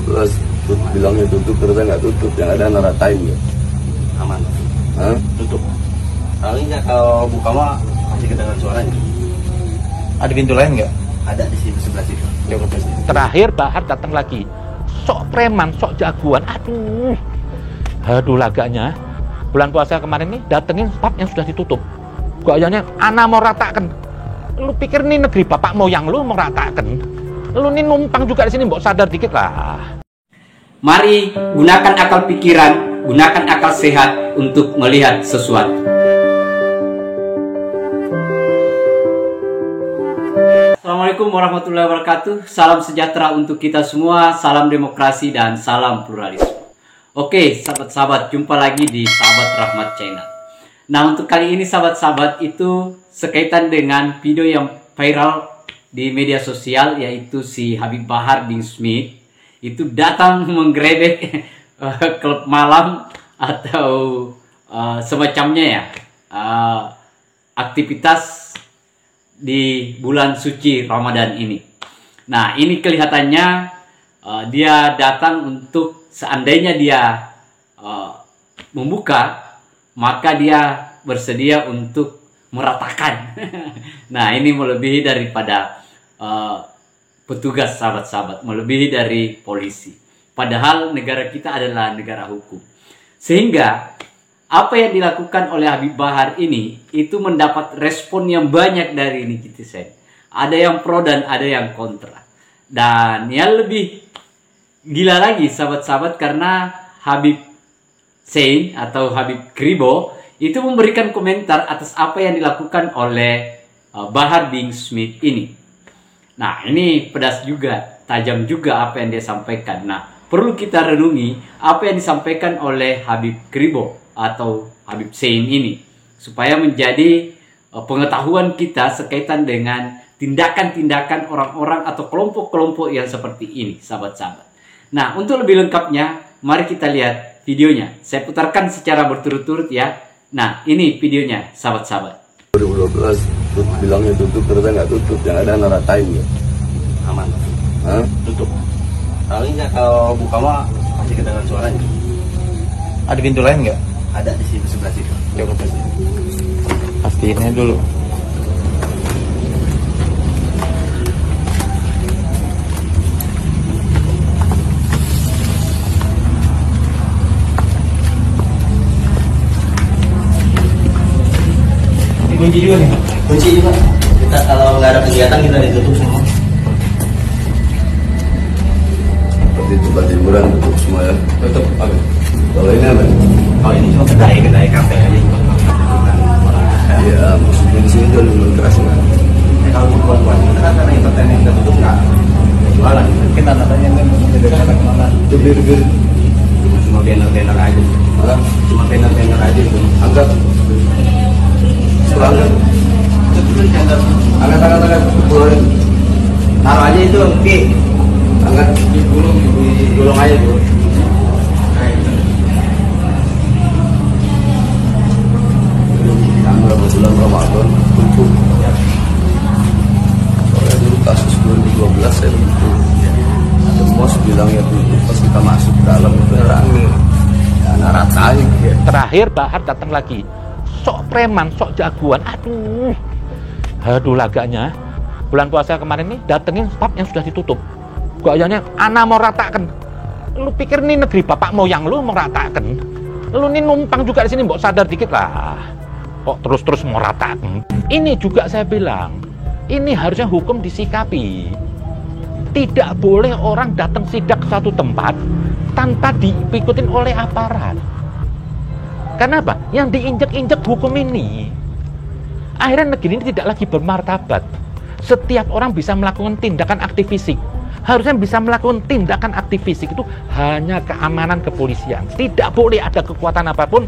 2012 bilangnya tutup, terus nggak tutup, yang ada naratain ya. Aman. Hah? Tutup. Paling kalau buka mah masih kedengaran suaranya. Ada pintu lain nggak? Ada di sini sebelah situ. Terakhir Bahar datang lagi, sok preman, sok jagoan. Aduh laganya. Bulan puasa kemarin nih datengin pub yang sudah ditutup. Gayanya ana mau ratakan. Lu pikir nih negeri bapak moyang lu mau ratakan? Lu nih numpang juga di sini, mbok sadar dikit lah. Mari gunakan akal pikiran, gunakan akal sehat untuk melihat sesuatu. Assalamualaikum warahmatullahi wabarakatuh. Salam sejahtera untuk kita semua, salam demokrasi dan salam pluralisme. Oke, sahabat-sahabat, jumpa lagi di Sahabat Rahmat Channel. Nah, untuk kali ini sahabat-sahabat itu sekaitan dengan video yang viral di media sosial, yaitu si Habib Bahar bin Smith itu datang menggerebek klub malam atau semacamnya ya, aktivitas di bulan suci Ramadan ini. Nah, ini kelihatannya dia datang untuk seandainya dia membuka, maka dia bersedia untuk meratakan. Nah, ini melebihi daripada petugas, sahabat-sahabat, melebihi dari polisi. Padahal negara kita adalah negara hukum. Sehingga apa yang dilakukan oleh Habib Bahar ini itu mendapat respon yang banyak dari netizen. Ada yang pro dan ada yang kontra. Dan yang lebih gila lagi sahabat-sahabat, karena Habib Sein atau Habib Kribo itu memberikan komentar atas apa yang dilakukan oleh Bahar bin Smith ini. Nah, ini pedas juga, tajam juga apa yang dia sampaikan. Nah, perlu kita renungi apa yang disampaikan oleh Habib Kribo atau Habib Sein ini, supaya menjadi pengetahuan kita sekaitan dengan tindakan-tindakan orang-orang atau kelompok-kelompok yang seperti ini, sahabat-sahabat. Nah, untuk lebih lengkapnya, mari kita lihat videonya. Saya putarkan secara berturut-turut ya. Nah, ini videonya, sahabat-sahabat. 2012 bilangnya tutup, terus nggak tutup, yang ada naratain ya. Aman. Hah? Tutup. Paling kalau buka mah masih kedengaran suaranya. Ada pintu lain nggak? Ada di sini sebelah situ. Pastiinnya dulu. Kunci juga nih. Kunci juga. Kita kalau nggak ada kegiatan kita ditutup semua. Seperti tempat hiburan tutup semua ya. Tutup. Oke. Kalau ini apa? Oh, ini cuma kedai kafe aja. Iya, maksudnya di sini jual minuman keras kan. Kalau buat kita kan karena entertainment kita tutup nggak jualan. Mungkin tanda-tandanya kan kemana? Itu bir. Cuma banner aja. Hah? Cuma banner aja itu. Angkat. Angkat. Angkat. Keluarin. Taruh aja itu, Ki. Angkat. Gulung aja dulu. Tanggal bulan Ramadan tutup. Soalnya dulu kasus 2012 saya begitu. Ada bos bilangnya tutup, pas kita masuk ke dalam itu rame. Ya, naratain. Terakhir Bahar datang lagi, sok preman, sok jagoan. Aduh laganya. Bulan puasa kemarin nih datengin pub yang sudah ditutup. Gayanya ana mau ratakan. Lu pikir nih negeri bapak moyang lu mau ratakan? Lu nih numpang juga di sini, mbok sadar dikit lah. Kok terus-terus mau ratakan? Ini juga saya bilang, ini harusnya hukum disikapi. Tidak boleh orang datang sidak ke satu tempat tanpa diikutin oleh aparat. Kenapa? Yang diinjek-injek hukum ini. Akhirnya negeri ini tidak lagi bermartabat. Setiap orang bisa melakukan tindakan aktif fisik. Harusnya bisa melakukan tindakan aktif fisik itu hanya keamanan kepolisian. Tidak boleh ada kekuatan apapun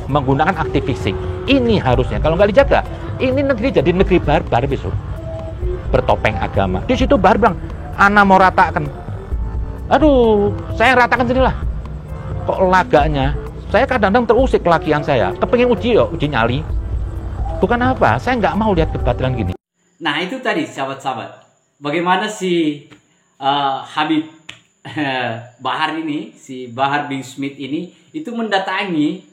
menggunakan aktif fisik. Ini harusnya, kalau nggak dijaga, ini negeri jadi negeri barbar besok. Bertopeng agama. Di situ Bahar bilang, ana mau ratakan. Aduh, saya ratakan sendirilah. Kok laganya? Saya kadang-kadang terusik kelakian saya. Kepengen uji nyali. Bukan apa, saya nggak mau lihat kebatilan gini. Nah, itu tadi sahabat-sahabat. Bagaimana si Habib Bahar ini, si Bahar bin Smith ini itu mendatangi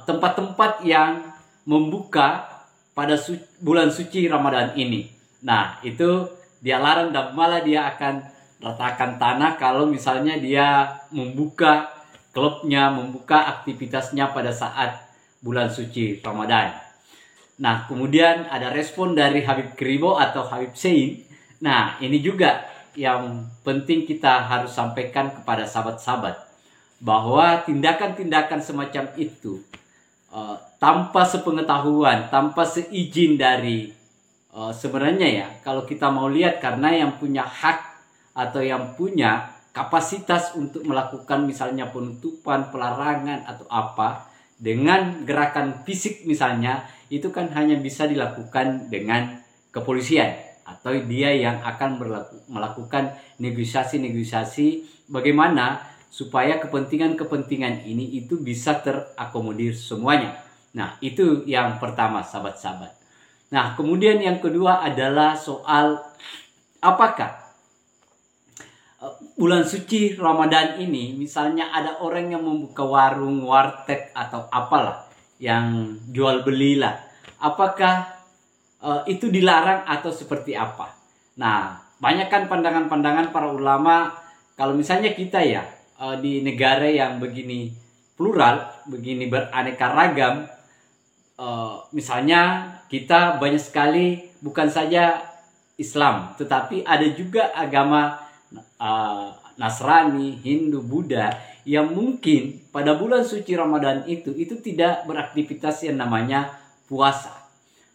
tempat-tempat yang membuka pada bulan suci Ramadan ini. Nah, itu dia larang dan malah dia akan ratakan tanah kalau misalnya dia membuka klubnya, membuka aktivitasnya pada saat bulan suci Ramadan. Nah, kemudian ada respon dari Habib Kribo atau Habib Sein. Nah, ini juga yang penting kita harus sampaikan kepada sahabat-sahabat, bahwa tindakan-tindakan semacam itu tanpa sepengetahuan, tanpa seizin dari sebenarnya ya, kalau kita mau lihat, karena yang punya hak atau yang punya kapasitas untuk melakukan misalnya penutupan, pelarangan atau apa dengan gerakan fisik misalnya, itu kan hanya bisa dilakukan dengan kepolisian atau dia yang akan melakukan negosiasi-negosiasi bagaimana supaya kepentingan-kepentingan ini itu bisa terakomodir semuanya. Nah, itu yang pertama, sahabat-sahabat. Nah, kemudian yang kedua adalah soal apakah bulan suci Ramadan ini misalnya ada orang yang membuka warung, warteg atau apalah yang jual belilah, apakah itu dilarang atau seperti apa? Nah, banyak kan pandangan-pandangan para ulama, kalau misalnya kita ya di negara yang begini plural, begini beraneka ragam, misalnya kita banyak sekali bukan saja Islam, tetapi ada juga agama Nasrani, Hindu, Buddha yang mungkin pada bulan suci Ramadan itu tidak beraktivitas yang namanya puasa.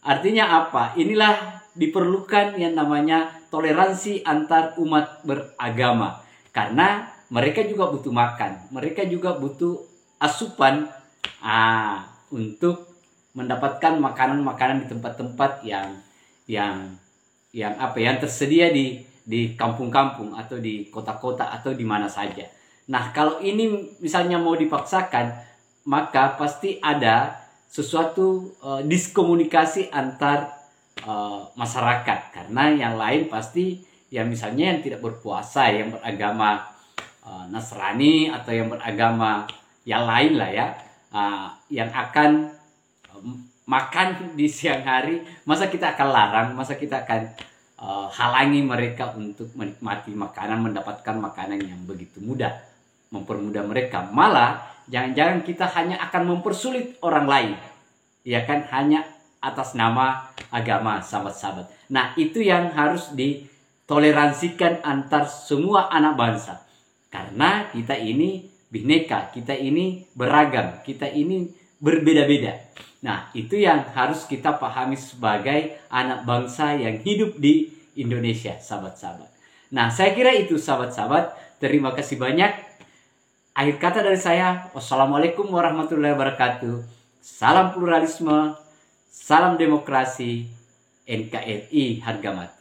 Artinya apa? Inilah diperlukan yang namanya toleransi antar umat beragama. Karena mereka juga butuh makan. Mereka juga butuh asupan untuk mendapatkan makanan-makanan di tempat-tempat yang tersedia di kampung-kampung atau di kota-kota atau di mana saja. Nah, kalau ini misalnya mau dipaksakan, maka pasti ada sesuatu diskomunikasi antar masyarakat, karena yang lain pasti ya misalnya yang tidak berpuasa, yang beragama Nasrani atau yang beragama yang lain lah ya, yang akan makan di siang hari, masa kita akan larang, masa kita akan halangi mereka untuk menikmati makanan, mendapatkan makanan yang begitu mudah, mempermudah mereka. Malah jangan-jangan kita hanya akan mempersulit orang lain, ya kan, hanya atas nama agama, sahabat-sahabat. Nah, itu yang harus ditoleransikan antar semua anak bangsa, karena kita ini bineka, kita ini beragam, kita ini berbeda-beda. Nah, itu yang harus kita pahami sebagai anak bangsa yang hidup di Indonesia, sahabat-sahabat. Nah, saya kira itu, sahabat-sahabat. Terima kasih banyak. Akhir kata dari saya, wassalamualaikum warahmatullahi wabarakatuh. Salam pluralisme, salam demokrasi, NKRI harga mati.